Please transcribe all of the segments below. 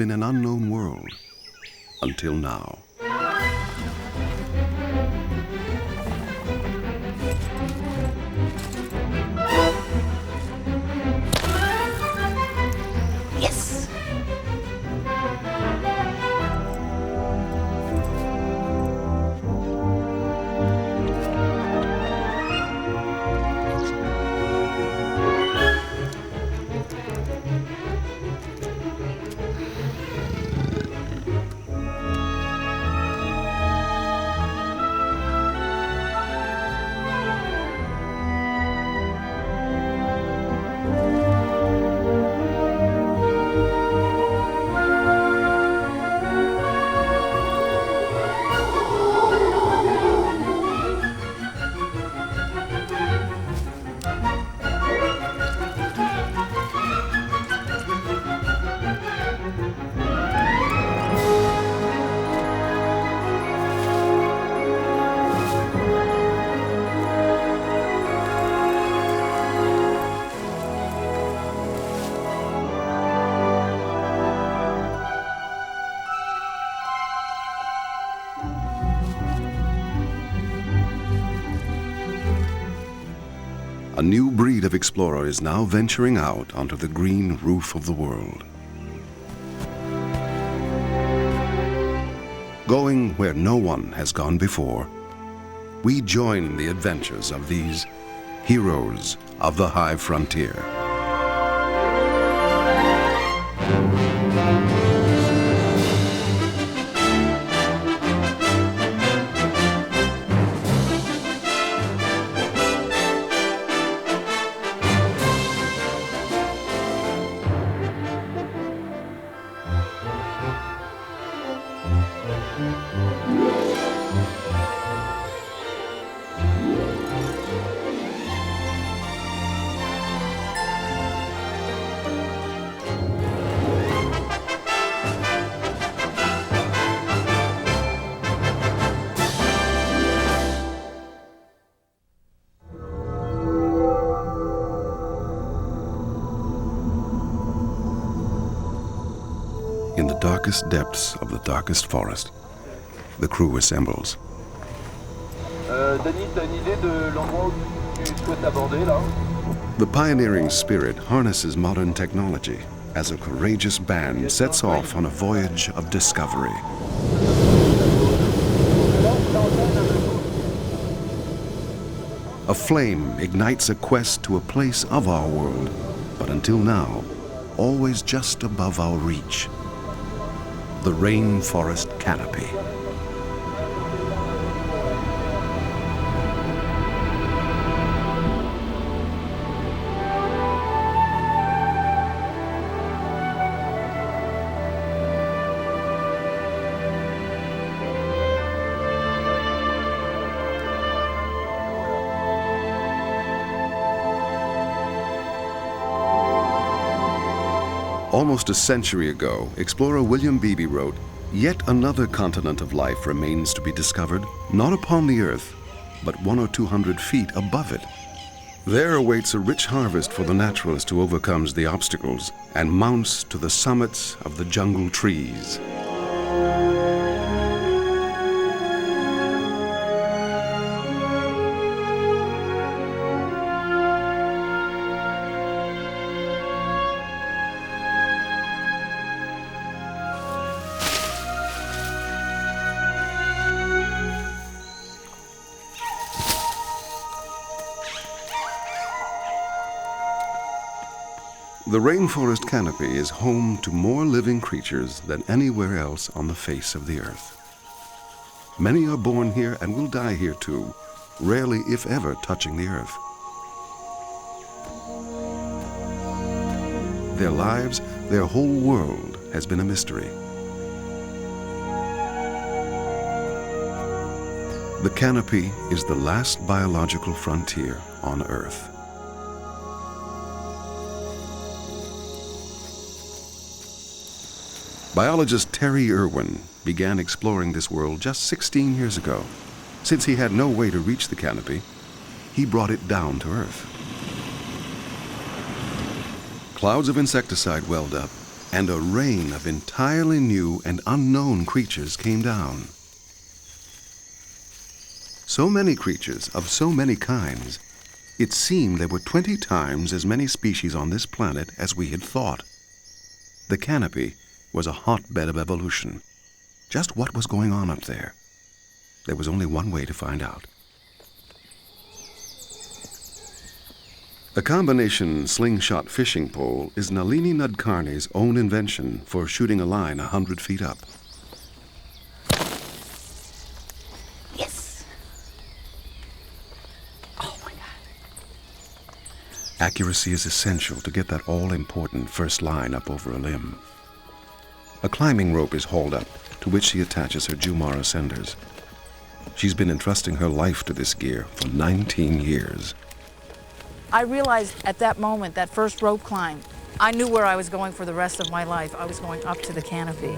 in an unknown world until now. Yes! A new breed of explorer is now venturing out onto the green roof of the world. Going where no one has gone before, we join the adventures of these heroes of the high frontier. In the darkest depths of the darkest forest, the crew assembles. Denis, t'as une idée de l'endroit où tu souhaites aborder là? The pioneering spirit harnesses modern technology as a courageous band sets off on a voyage of discovery. A flame ignites a quest to a place of our world, but until now, always just above our reach. The rainforest canopy. Almost a century ago, explorer William Beebe wrote, "Yet another continent of life remains to be discovered, not upon the earth, but 100 or 200 feet above it. There awaits a rich harvest for the naturalist who overcomes the obstacles and mounts to the summits of the jungle trees." The rainforest canopy is home to more living creatures than anywhere else on the face of the earth. Many are born here and will die here too, rarely if ever touching the earth. Their lives, their whole world has been a mystery. The canopy is the last biological frontier on Earth. Biologist Terry Irwin began exploring this world just 16 years ago. Since he had no way to reach the canopy, he brought it down to Earth. Clouds of insecticide welled up, and a rain of entirely new and unknown creatures came down. So many creatures of so many kinds, it seemed there were 20 times as many species on this planet as we had thought. The Canopy was a hotbed of evolution. Just what was going on up there? There was only one way to find out. A combination slingshot fishing pole is Nalini Nadkarni's own invention for shooting a line 100 feet up. Yes! Oh my God. Accuracy is essential to get that all-important first line up over a limb. A climbing rope is hauled up, to which she attaches her Jumar ascenders. She's been entrusting her life to this gear for 19 years. I realized at that moment, that first rope climb, I knew where I was going for the rest of my life. I was going up to the canopy.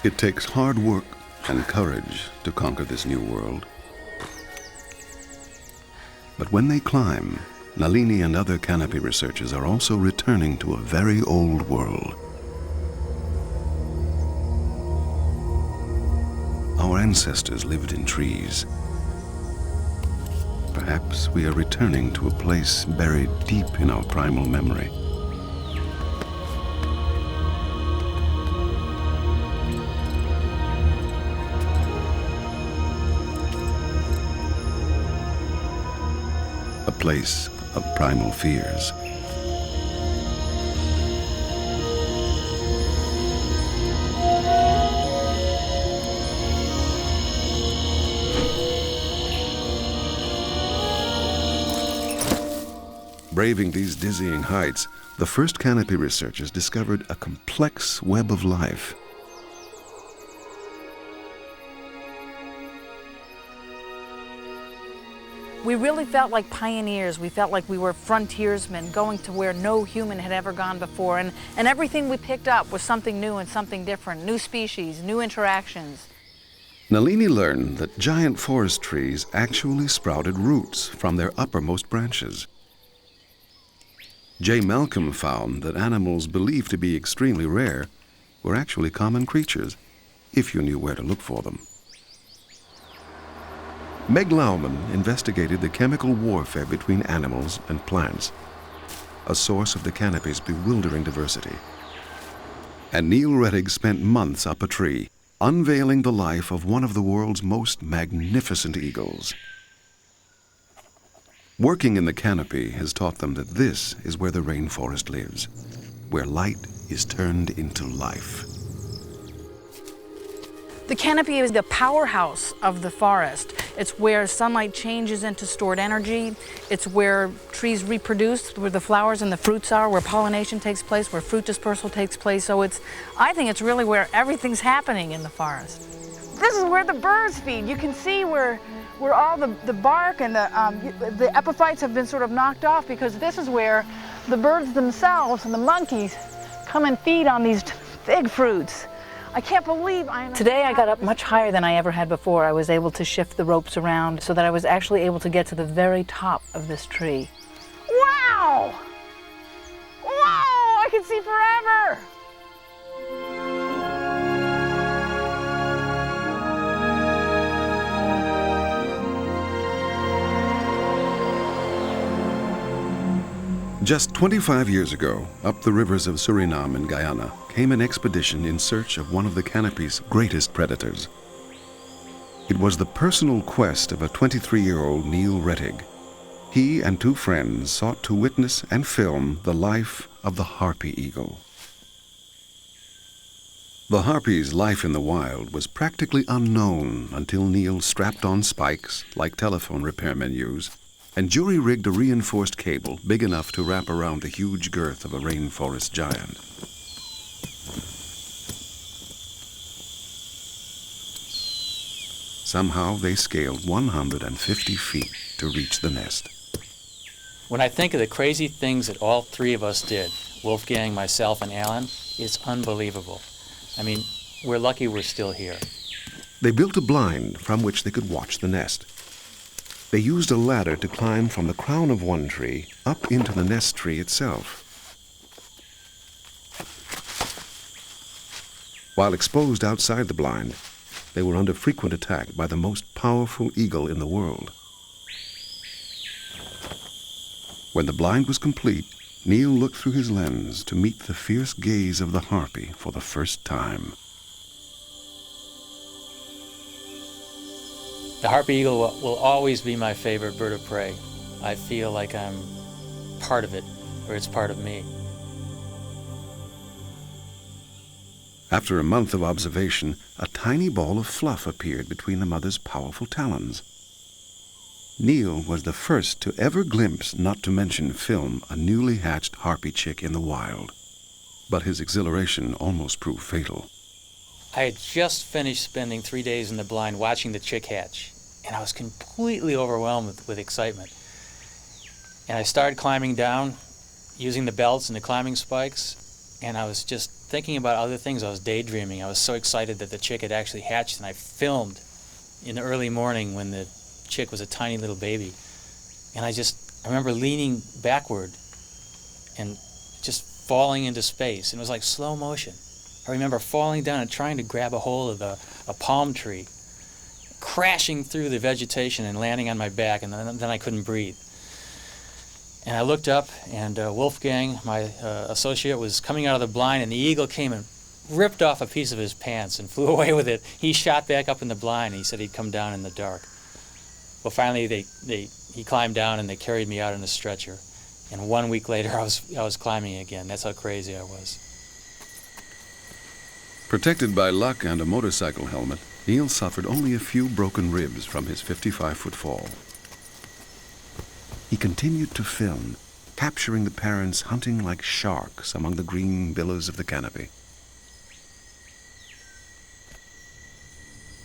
It takes hard work and courage to conquer this new world. But when they climb, Nalini and other Canopy researchers are also returning to a very old world. Our ancestors lived in trees. Perhaps we are returning to a place buried deep in our primal memory. A place of primal fears. Braving these dizzying heights, the first Canopy researchers discovered a complex web of life. We really felt like pioneers. We felt like we were frontiersmen going to where no human had ever gone before. And everything we picked up was something new and something different, new species, new interactions. Nalini learned that giant forest trees actually sprouted roots from their uppermost branches. J. Malcolm found that animals believed to be extremely rare were actually common creatures, if you knew where to look for them. Meg Laumann investigated the chemical warfare between animals and plants, a source of the Canopy's bewildering diversity. And Neil Rettig spent months up a tree, unveiling the life of one of the world's most magnificent eagles. Working in the Canopy has taught them that this is where the rainforest lives, where light is turned into life. The canopy is the powerhouse of the forest. It's where sunlight changes into stored energy. It's where trees reproduce, where the flowers and the fruits are, where pollination takes place, where fruit dispersal takes place. So I think it's really where everything's happening in the forest. This is where the birds feed. You can see where all the bark and the epiphytes have been sort of knocked off, because this is where the birds themselves and the monkeys come and feed on these big fruits. I can't believe Today I got up much higher than I ever had before. I was able to shift the ropes around so that I was actually able to get to the very top of this tree. Wow! Wow! I can see forever! Just 25 years ago, up the rivers of Suriname and Guyana, came an expedition in search of one of the Canopy's greatest predators. It was the personal quest of a 23-year-old Neil Rettig. He and two friends sought to witness and film the life of the harpy eagle. The harpy's life in the wild was practically unknown until Neil strapped on spikes, like telephone repairmen use, and jury-rigged a reinforced cable big enough to wrap around the huge girth of a rainforest giant. Somehow they scaled 150 feet to reach the nest. When I think of the crazy things that all three of us did, Wolfgang, myself, and Alan, it's unbelievable. I mean, we're lucky we're still here. They built a blind from which they could watch the nest. They used a ladder to climb from the crown of one tree up into the nest tree itself. While exposed outside the blind, they were under frequent attack by the most powerful eagle in the world. When the blind was complete, Neil looked through his lens to meet the fierce gaze of the harpy for the first time. The harpy eagle will always be my favorite bird of prey. I feel like I'm part of it, or it's part of me. After a month of observation, a tiny ball of fluff appeared between the mother's powerful talons. Neil was the first to ever glimpse, not to mention film, a newly hatched harpy chick in the wild. But his exhilaration almost proved fatal. I had just finished spending 3 days in the blind watching the chick hatch, and I was completely overwhelmed with excitement. And I started climbing down, using the belts and the climbing spikes, and I was just thinking about other things. I was daydreaming. I was so excited that the chick had actually hatched, and I filmed in the early morning when the chick was a tiny little baby. And I remember leaning backward and just falling into space. And it was like slow motion. I remember falling down and trying to grab a hold of a palm tree, crashing through the vegetation and landing on my back, and then I couldn't breathe. And I looked up, and Wolfgang, my associate, was coming out of the blind, and the eagle came and ripped off a piece of his pants and flew away with it. He shot back up in the blind, and he said he'd come down in the dark. Well, finally, he climbed down, and they carried me out in a stretcher. And 1 week later, I was climbing again. That's how crazy I was. Protected by luck and a motorcycle helmet, Neil suffered only a few broken ribs from his 55-foot fall. He continued to film, capturing the parents hunting like sharks among the green billows of the canopy.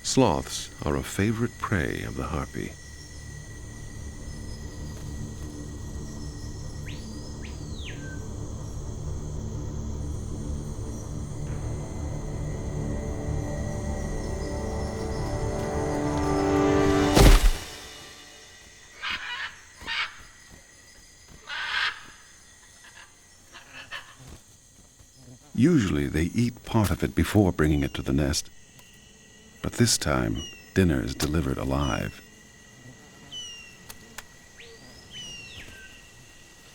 Sloths are a favorite prey of the harpy. Usually they eat part of it before bringing it to the nest, but this time dinner is delivered alive.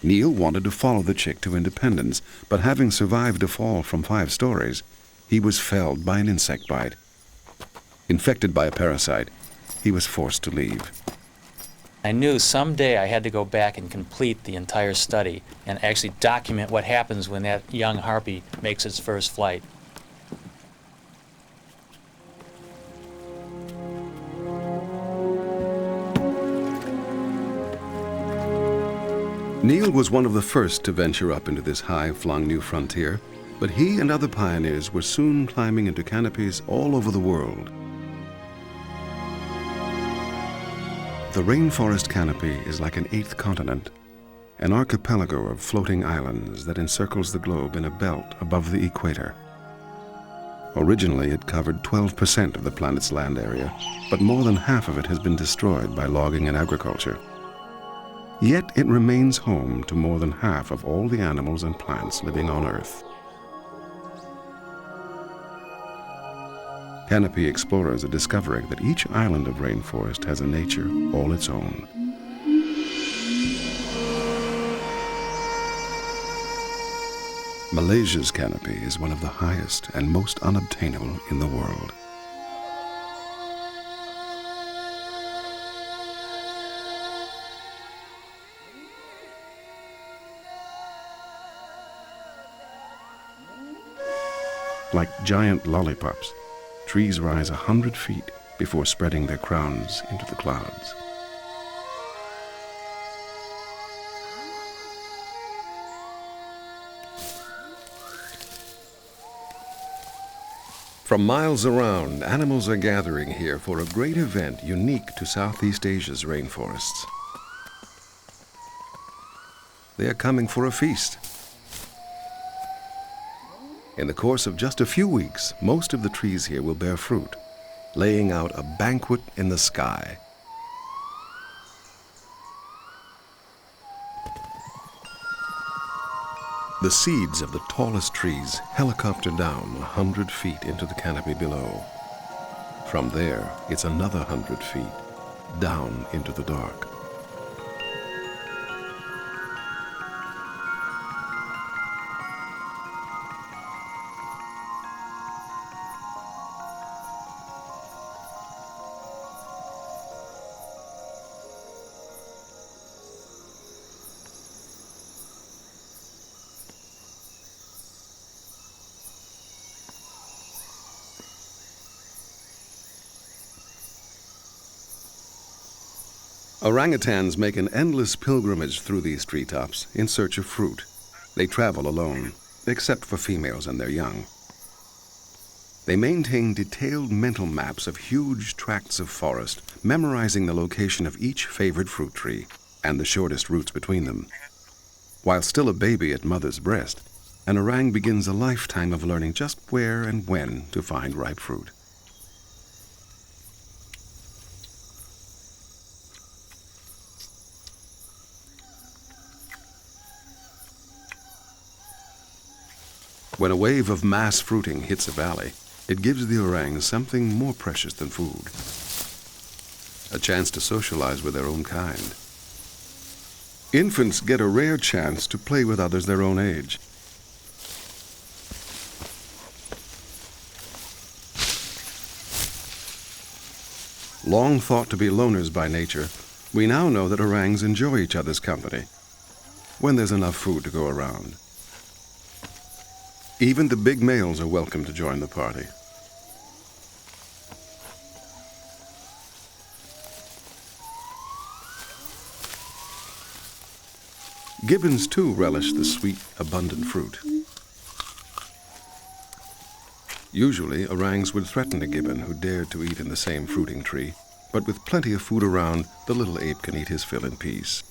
Neil wanted to follow the chick to independence, but having survived a fall from 5 stories, he was felled by an insect bite. Infected by a parasite, he was forced to leave. I knew someday I had to go back and complete the entire study and actually document what happens when that young harpy makes its first flight. Neil was one of the first to venture up into this high-flung new frontier, but he and other pioneers were soon climbing into canopies all over the world. The rainforest canopy is like an 8th continent, an archipelago of floating islands that encircles the globe in a belt above the equator. Originally, it covered 12% of the planet's land area, but more than half of it has been destroyed by logging and agriculture. Yet it remains home to more than half of all the animals and plants living on Earth. Canopy explorers are discovering that each island of rainforest has a nature all its own. Malaysia's canopy is one of the highest and most unobtainable in the world. Like giant lollipops, trees rise 100 feet before spreading their crowns into the clouds. From miles around, animals are gathering here for a great event unique to Southeast Asia's rainforests. They are coming for a feast. In the course of just a few weeks, most of the trees here will bear fruit, laying out a banquet in the sky. The seeds of the tallest trees helicopter down 100 feet into the canopy below. From there, it's another 100 feet, down into the dark. Orangutans make an endless pilgrimage through these treetops in search of fruit. They travel alone, except for females and their young. They maintain detailed mental maps of huge tracts of forest, memorizing the location of each favored fruit tree and the shortest routes between them. While still a baby at mother's breast, an orang begins a lifetime of learning just where and when to find ripe fruit. When a wave of mass fruiting hits a valley, it gives the orangs something more precious than food. A chance to socialize with their own kind. Infants get a rare chance to play with others their own age. Long thought to be loners by nature, we now know that orangs enjoy each other's company when there's enough food to go around. Even the big males are welcome to join the party. Gibbons too relish the sweet, abundant fruit. Usually, orangs would threaten a gibbon who dared to eat in the same fruiting tree, but with plenty of food around, the little ape can eat his fill in peace.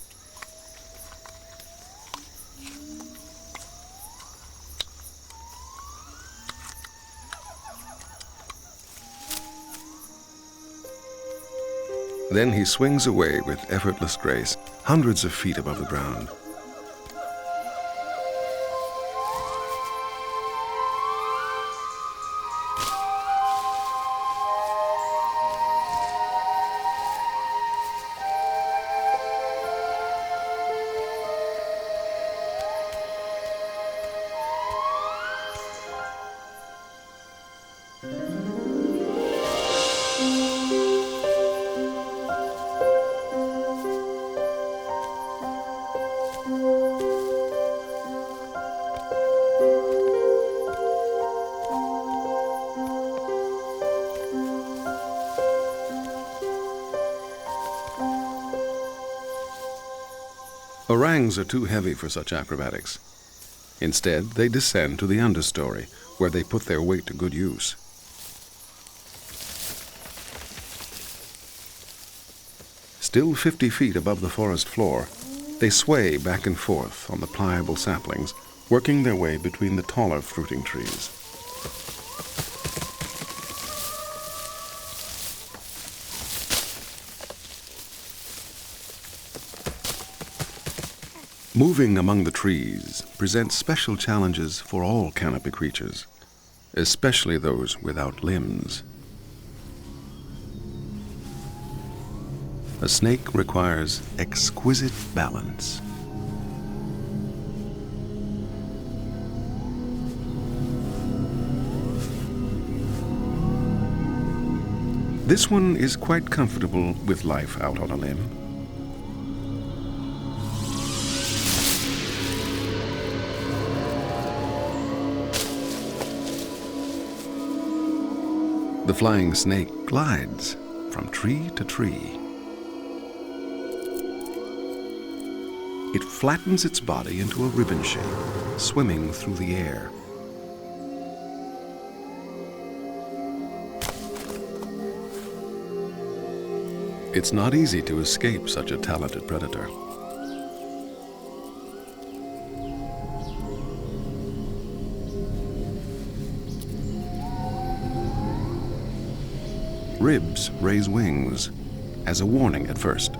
Then he swings away with effortless grace, hundreds of feet above the ground. Orangs are too heavy for such acrobatics. Instead, they descend to the understory, where they put their weight to good use. Still 50 feet above the forest floor, they sway back and forth on the pliable saplings, working their way between the taller fruiting trees. Moving among the trees presents special challenges for all canopy creatures, especially those without limbs. A snake requires exquisite balance. This one is quite comfortable with life out on a limb. The flying snake glides from tree to tree. It flattens its body into a ribbon shape, swimming through the air. It's not easy to escape such a talented predator. Ribs raise wings, as a warning at first.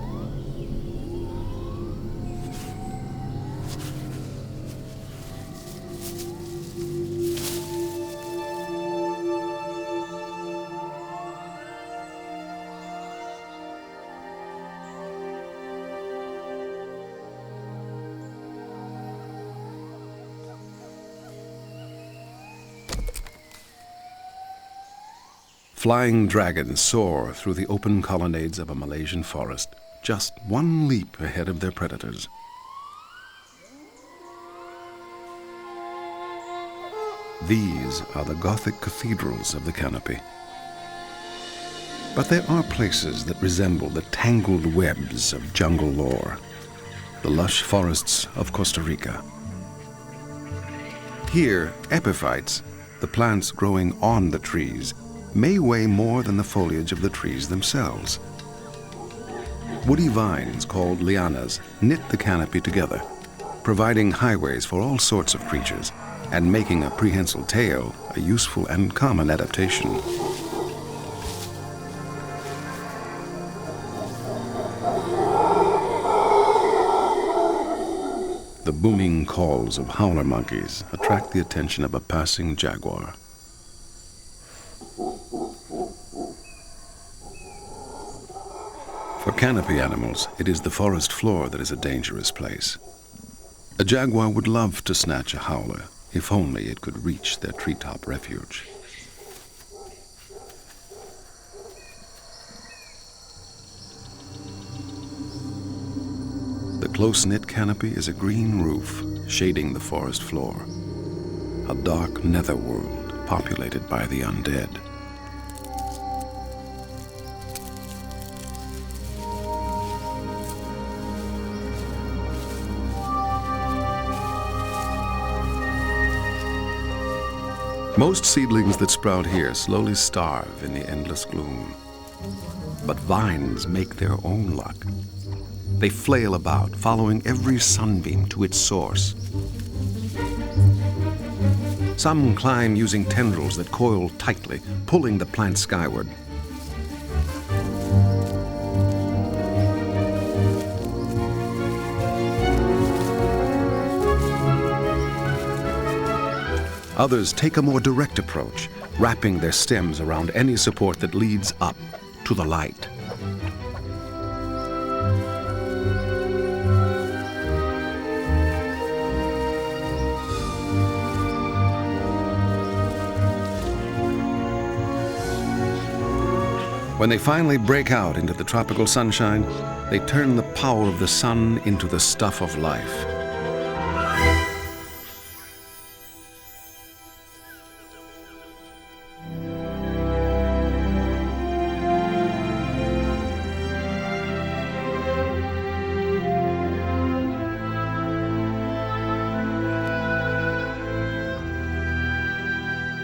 Flying dragons soar through the open colonnades of a Malaysian forest, just one leap ahead of their predators. These are the Gothic cathedrals of the Canopy. But there are places that resemble the tangled webs of jungle lore, the lush forests of Costa Rica. Here, epiphytes, the plants growing on the trees, may weigh more than the foliage of the trees themselves. Woody vines called lianas knit the canopy together, providing highways for all sorts of creatures and making a prehensile tail a useful and common adaptation. The booming calls of howler monkeys attract the attention of a passing jaguar. For canopy animals, it is the forest floor that is a dangerous place. A jaguar would love to snatch a howler, if only it could reach their treetop refuge. The close-knit canopy is a green roof shading the forest floor, a dark netherworld populated by the undead. Most seedlings that sprout here slowly starve in the endless gloom. But vines make their own luck. They flail about, following every sunbeam to its source. Some climb using tendrils that coil tightly, pulling the plant skyward. Others take a more direct approach, wrapping their stems around any support that leads up to the light. When they finally break out into the tropical sunshine, they turn the power of the sun into the stuff of life.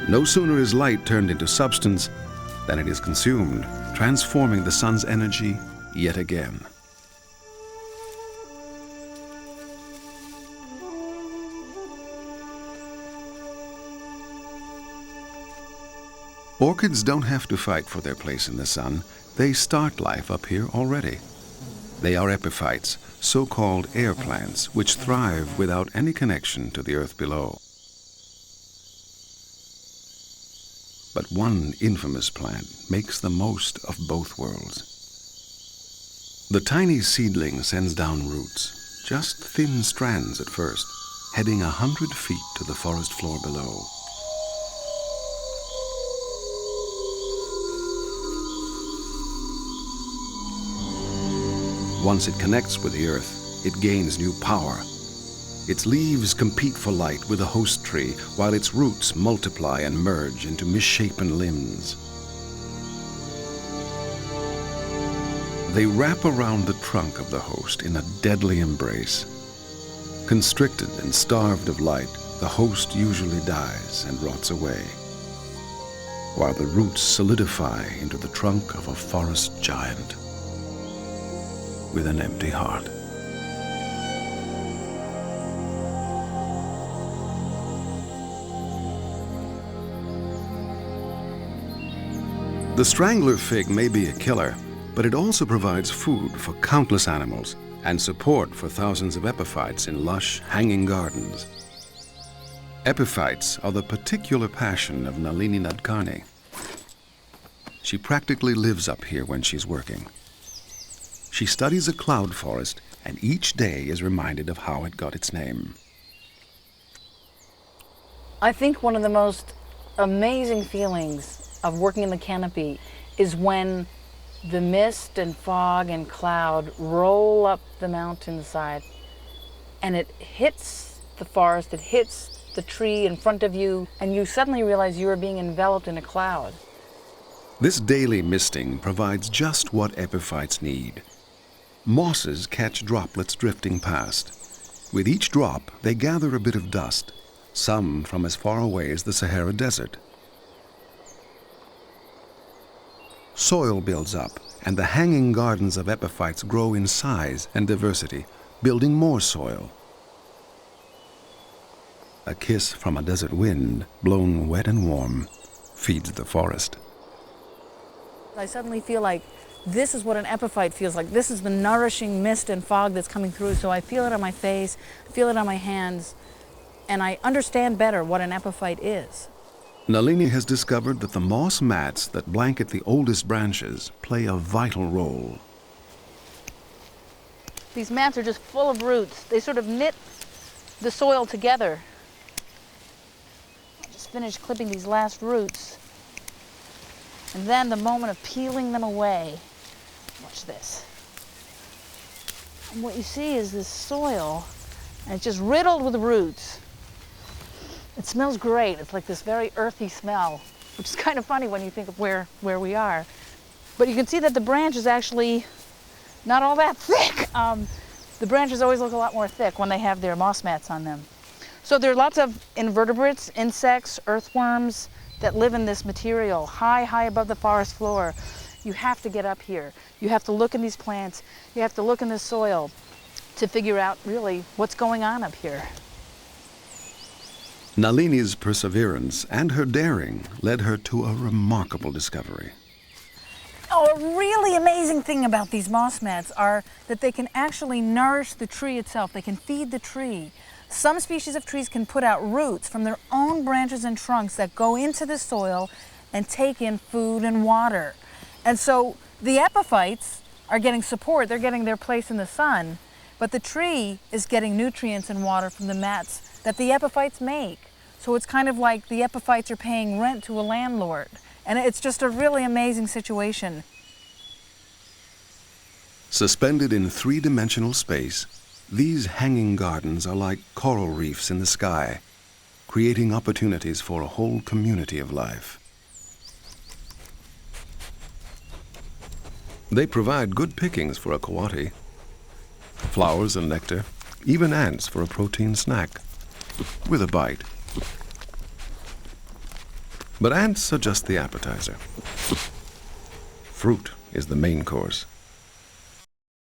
No sooner is light turned into substance than it is consumed, transforming the sun's energy yet again. Orchids don't have to fight for their place in the sun. They start life up here already. They are epiphytes, so-called air plants, which thrive without any connection to the earth below. But one infamous plant makes the most of both worlds. The tiny seedling sends down roots, just thin strands at first, heading 100 feet to the forest floor below. Once it connects with the earth, it gains new power. Its leaves compete for light with the host tree, while its roots multiply and merge into misshapen limbs. They wrap around the trunk of the host in a deadly embrace. Constricted and starved of light, the host usually dies and rots away, while the roots solidify into the trunk of a forest giant with an empty heart. The strangler fig may be a killer, but it also provides food for countless animals and support for thousands of epiphytes in lush, hanging gardens. Epiphytes are the particular passion of Nalini Nadkarni. She practically lives up here when she's working. She studies a cloud forest, and each day is reminded of how it got its name. I think one of the most amazing feelings of working in the canopy is when the mist and fog and cloud roll up the mountainside and it hits the forest, it hits the tree in front of you, and you suddenly realize you are being enveloped in a cloud. This daily misting provides just what epiphytes need. Mosses catch droplets drifting past. With each drop, they gather a bit of dust, some from as far away as the Sahara Desert. Soil builds up, and the hanging gardens of epiphytes grow in size and diversity, building more soil. A kiss from a desert wind, blown wet and warm, feeds the forest. I suddenly feel like this is what an epiphyte feels like. This is the nourishing mist and fog that's coming through, so I feel it on my face, I feel it on my hands, and I understand better what an epiphyte is. Nalini has discovered that the moss mats that blanket the oldest branches play a vital role. These mats are just full of roots. They sort of knit the soil together. I just finished clipping these last roots. And then the moment of peeling them away. Watch this. And what you see is this soil, and it's just riddled with roots. It smells great. It's like this very earthy smell, which is kind of funny when you think of where we are. But you can see that the branch is actually not all that thick. The branches always look a lot more thick when they have their moss mats on them. So there are lots of invertebrates, insects, earthworms that live in this material, high above the forest floor. You have to get up here. You have to look in these plants. You have to look in the soil to figure out really what's going on up here. Nalini's perseverance and her daring led her to a remarkable discovery. Oh, a really amazing thing about these moss mats are that they can actually nourish the tree itself. They can feed the tree. Some species of trees can put out roots from their own branches and trunks that go into the soil and take in food and water. And so the epiphytes are getting support. They're getting their place in the sun, but the tree is getting nutrients and water from the mats that the epiphytes make. So it's kind of like the epiphytes are paying rent to a landlord. And it's just a really amazing situation. Suspended in three-dimensional space, these hanging gardens are like coral reefs in the sky, creating opportunities for a whole community of life. They provide good pickings for a coati, flowers and nectar, even ants for a protein snack, with a bite. But ants are just the appetizer. Fruit is the main course.